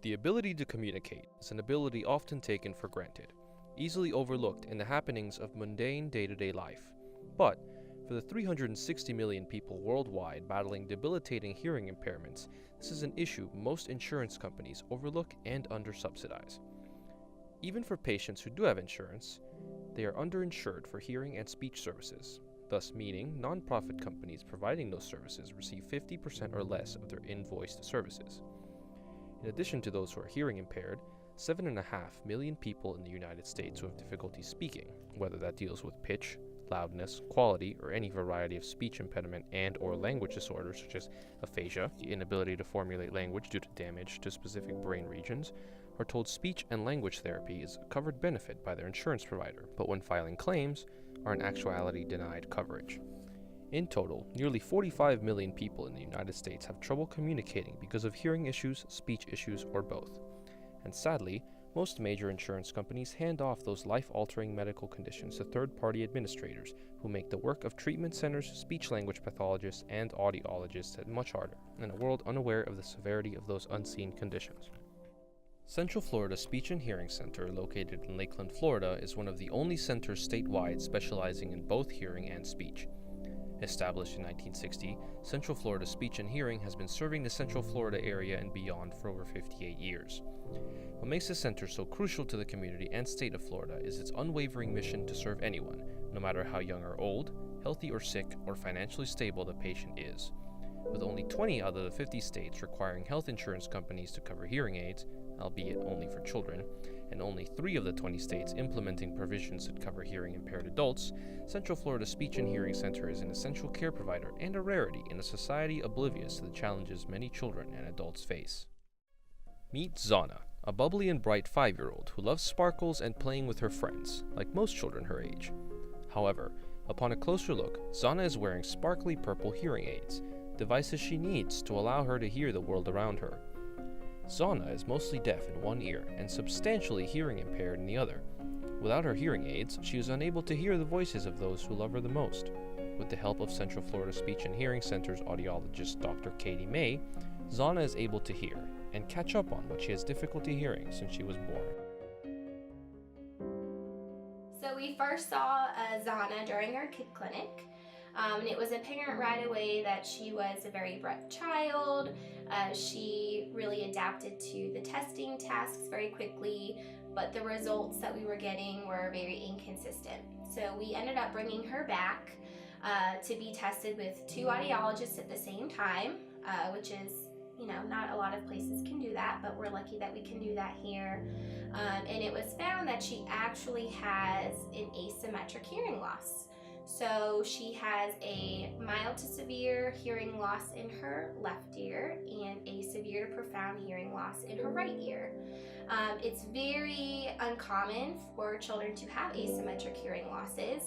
The ability to communicate is an ability often taken for granted, easily overlooked in the happenings of mundane day-to-day life. But for the 360 million people worldwide battling debilitating hearing impairments, this is an issue most insurance companies overlook and undersubsidize. Even for patients who do have insurance, they are underinsured for hearing and speech services, thus meaning nonprofit companies providing those services receive 50% or less of their invoiced services. In addition to those who are hearing impaired, 7.5 million people in the United States who have difficulty speaking, whether that deals with pitch, loudness, quality, or any variety of speech impediment and/or language disorders such as aphasia, the inability to formulate language due to damage to specific brain regions, are told speech and language therapy is a covered benefit by their insurance provider, but when filing claims, are in actuality denied coverage. In total, nearly 45 million people in the United States have trouble communicating because of hearing issues, speech issues, or both. And sadly, most major insurance companies hand off those life-altering medical conditions to third-party administrators who make the work of treatment centers, speech-language pathologists, and audiologists much harder, in a world unaware of the severity of those unseen conditions. Central Florida Speech and Hearing Center, located in Lakeland, Florida, is one of the only centers statewide specializing in both hearing and speech. Established in 1960, Central Florida Speech and Hearing has been serving the Central Florida area and beyond for over 58 years. What makes the center so crucial to the community and state of Florida is its unwavering mission to serve anyone, no matter how young or old, healthy or sick, or financially stable the patient is. With only 20 out of the 50 states requiring health insurance companies to cover hearing aids, albeit only for children, and only 3 of the 20 states implementing provisions that cover hearing impaired adults, Central Florida Speech and Hearing Center is an essential care provider and a rarity in a society oblivious to the challenges many children and adults face. Meet Zana, a bubbly and bright 5-year-old who loves sparkles and playing with her friends, like most children her age. However, upon a closer look, Zana is wearing sparkly purple hearing aids, devices she needs to allow her to hear the world around her. Zana is mostly deaf in one ear and substantially hearing impaired in the other. Without her hearing aids, she is unable to hear the voices of those who love her the most. With the help of Central Florida Speech and Hearing Center's audiologist Dr. Katie May, Zana is able to hear and catch up on what she has difficulty hearing since she was born. So we first saw Zana during our kid clinic. And it was apparent right away that she was a very bright child. She really adapted to the testing tasks very quickly, but the results that we were getting were very inconsistent. So we ended up bringing her back to be tested with 2 audiologists at the same time, which is, not a lot of places can do that, but we're lucky that we can do that here. And it was found that she actually has an asymmetric hearing loss. So she has a mild to severe hearing loss in her left ear and a severe to profound hearing loss in her right ear. It's very uncommon for children to have asymmetric hearing losses.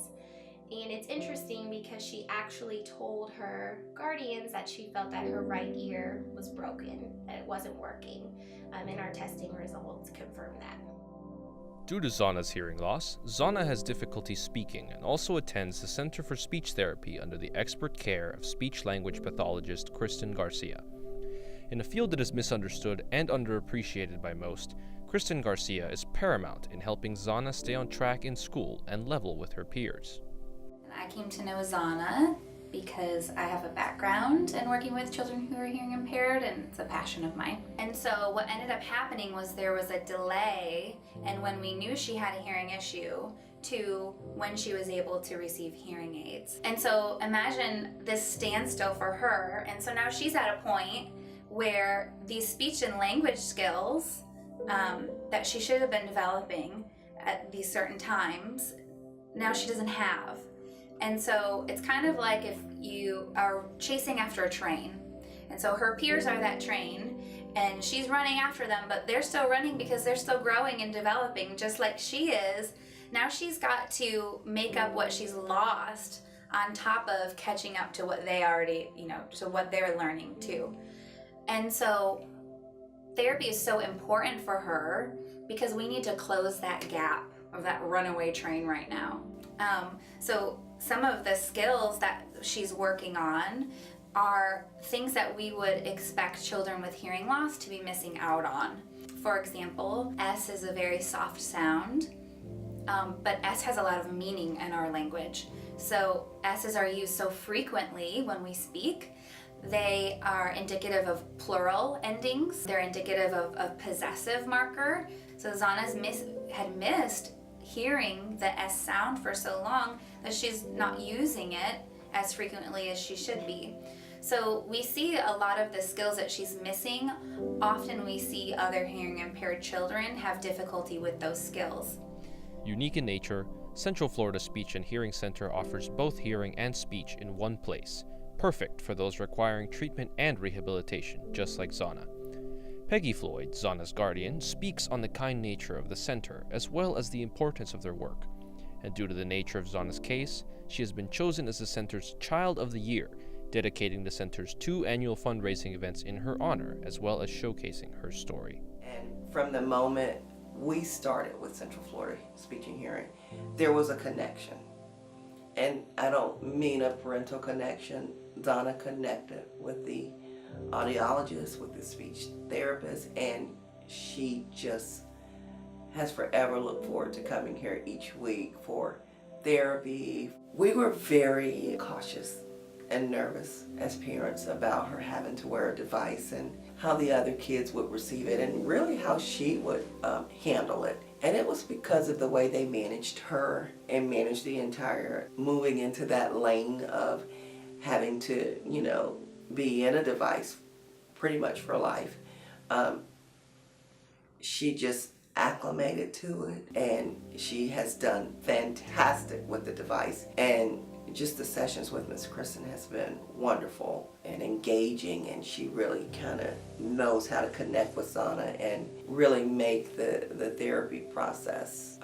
And it's interesting because she actually told her guardians that she felt that her right ear was broken, that it wasn't working, and our testing results confirmed that. Due to Zana's hearing loss, Zana has difficulty speaking and also attends the Center for Speech Therapy under the expert care of speech-language pathologist Kristen Garcia. In a field that is misunderstood and underappreciated by most, Kristen Garcia is paramount in helping Zana stay on track in school and level with her peers. I came to know Zana because I have a background in working with children who are hearing impaired, and it's a passion of mine. And so what ended up happening was there was a delay in when we knew she had a hearing issue to when she was able to receive hearing aids. And so imagine this standstill for her, and so now she's at a point where these speech and language skills that she should have been developing at these certain times, now she doesn't have. And so it's kind of like if you are chasing after a train. And so her peers are that train, and she's running after them, but they're still running because they're still growing and developing just like she is. Now she's got to make up what she's lost on top of catching up to what they already, to what they're learning too. And so therapy is so important for her because we need to close that gap of that runaway train right now. So some of the skills that she's working on are things that we would expect children with hearing loss to be missing out on. For example, S is a very soft sound, but S has a lot of meaning in our language. So S's are used so frequently when we speak. They are indicative of plural endings. They're indicative of possessive marker. So Zana's had missed hearing the S sound for so long that she's not using it as frequently as she should be. So we see a lot of the skills that she's missing. Often we see other hearing impaired children have difficulty with those skills. Unique in nature, Central Florida Speech and Hearing Center offers both hearing and speech in one place, perfect for those requiring treatment and rehabilitation, just like Zana. Peggy Floyd, Zana's guardian, speaks on the kind nature of the center as well as the importance of their work. And due to the nature of Zana's case, she has been chosen as the center's Child of the Year, dedicating the center's 2 annual fundraising events in her honor, as well as showcasing her story. And from the moment we started with Central Florida Speech and Hearing, there was a connection. And I don't mean a parental connection. Zana connected with the audiologist, with the speech therapist, and she just has forever looked forward to coming here each week for therapy. We were very cautious and nervous as parents about her having to wear a device and how the other kids would receive it and really how she would handle it. And it was because of the way they managed her and managed the entire moving into that lane of having to, be in a device pretty much for life. She just acclimated to it, and she has done fantastic with the device. And just the sessions with Miss Kristen has been wonderful and engaging, and she really kind of knows how to connect with Zana and really make the therapy process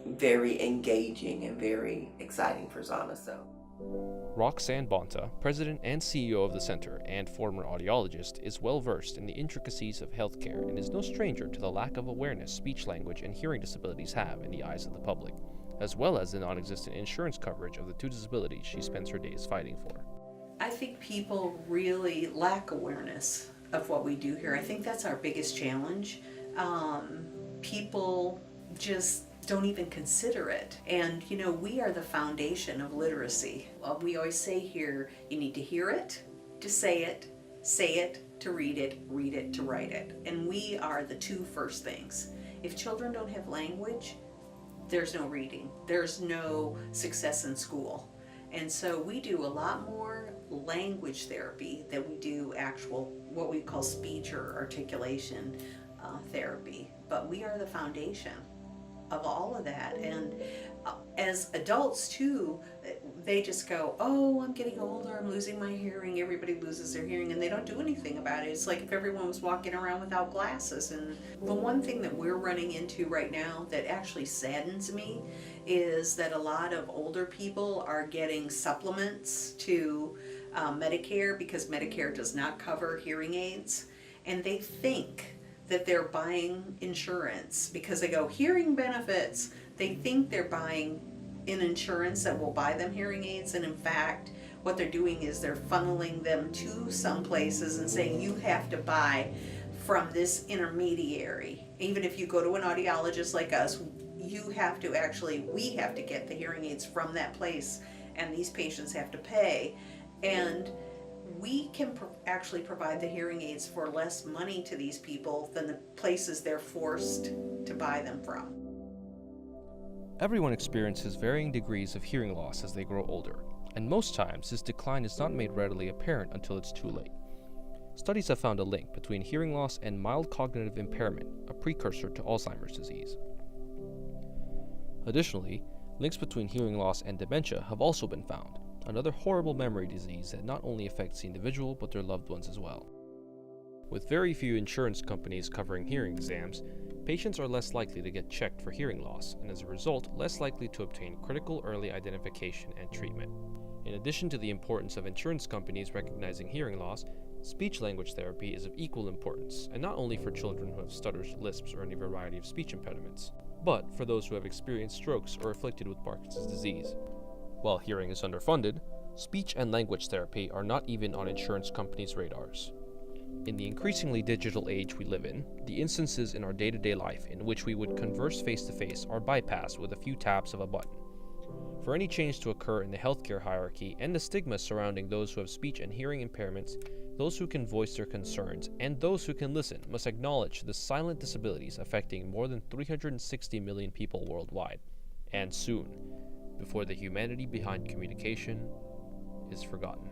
very engaging and very exciting for Zana. So. Roxanne Bonta, president and CEO of the center and former audiologist, is well versed in the intricacies of healthcare and is no stranger to the lack of awareness speech, language, and hearing disabilities have in the eyes of the public, as well as the non-existent insurance coverage of the 2 disabilities she spends her days fighting for. I think people really lack awareness of what we do here. I think that's our biggest challenge. People just don't even consider it. And we are the foundation of literacy. We always say here, you need to hear it, to say it, to read it, to write it. And we are the 2 first things. If children don't have language, there's no reading, there's no success in school. And so we do a lot more language therapy than we do actual, what we call speech or articulation therapy. But we are the foundation of all of that. And as adults too, they just go, oh, I'm getting older, I'm losing my hearing, everybody loses their hearing, and they don't do anything about it. It's like if everyone was walking around without glasses. And the one thing that we're running into right now that actually saddens me is that a lot of older people are getting supplements to Medicare, because Medicare does not cover hearing aids, and they think that they're buying insurance because they go hearing benefits. They think they're buying an insurance that will buy them hearing aids, and in fact what they're doing is they're funneling them to some places and saying you have to buy from this intermediary. Even if you go to an audiologist like us, we have to get the hearing aids from that place, and these patients have to pay. And we can actually provide the hearing aids for less money to these people than the places they're forced to buy them from. Everyone experiences varying degrees of hearing loss as they grow older, and most times this decline is not made readily apparent until it's too late. Studies have found a link between hearing loss and mild cognitive impairment, a precursor to Alzheimer's disease. Additionally, links between hearing loss and dementia have also been found, another horrible memory disease that not only affects the individual but their loved ones as well. With very few insurance companies covering hearing exams, patients are less likely to get checked for hearing loss, and as a result, less likely to obtain critical early identification and treatment. In addition to the importance of insurance companies recognizing hearing loss, speech-language therapy is of equal importance, and not only for children who have stutters, lisps, or any variety of speech impediments, but for those who have experienced strokes or afflicted with Parkinson's disease. While hearing is underfunded, Speech and language therapy are not even on insurance companies' radars. In the increasingly digital age we live in, the instances in our day-to-day life in which we would converse face-to-face are bypassed with a few taps of a button. For any change to occur in the healthcare hierarchy and the stigma surrounding those who have speech and hearing impairments, those who can voice their concerns and those who can listen must acknowledge the silent disabilities affecting more than 360 million people worldwide, and soon, before the humanity behind communication is forgotten.